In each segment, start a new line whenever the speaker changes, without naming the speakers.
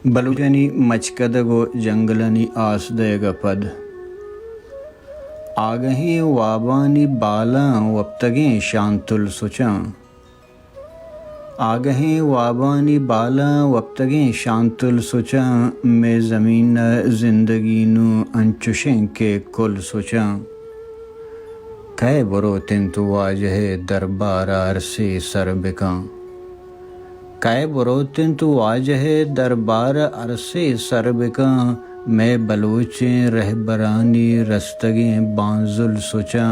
ಬಲುಜನಿ ಮಚ್ಕದಗೋ ಜಂಗಲನಿ ಆಸ್ದಯಗ ಪದ್ ಆಗಹಿ ವಾಬಾನಿ ಬಾಲ ವಪ್ತಗೆ ಶಾಂತುಲ್ ಸುಚ ಆಗಹಿ ವಾಬಾನಿ ಬಾಲ ವಪ್ತಗೆ ಶಾಂತುಲ್ ಸುಚ मैं ज़मीन ज़िंदगी नू अंचुशें के कुल सोचा कै बरो तिंतु वाजह दरबार अरसे सरबिका कै बरो तिंतु वाजह दरबार अरसे सरबिका मैं बलोचे रहबरानी रस्तगे बांजुल सोचा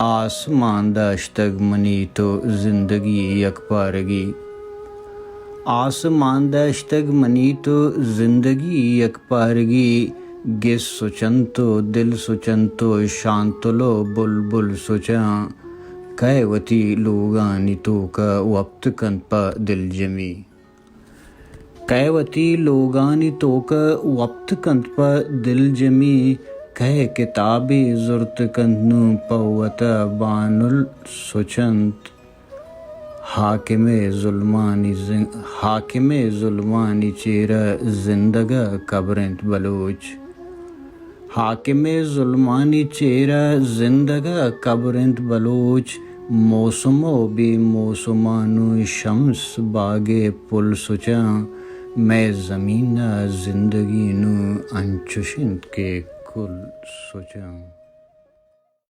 आसमान दाश्तग मनी तो जिंदगी यकपारगी आसमान दाश्तग मनी तो जिंदगी यकपारगी गिस सुचंतो दिल सुचंतो शांतलो बुलबुल सुचा कैवती लोगानी तो का वक्त कंत दिल जमी कैवती लोगानी तो का वक्त कंत दिल जमी कह किताबी जुर्त कंदनु पवत बानुल सुचंत हाकिमे जुल्मानी चेरा जिंदगा कबरंत बलोच हाकिमे जुल्मानी चेरा जिंदगा कबरंत बलोच मौसमो बे मौसमानु शम्स बागे पुल सुचा मैं ज़मीन ज़िंदगी नु अंचुशिंत के कुल सोचा।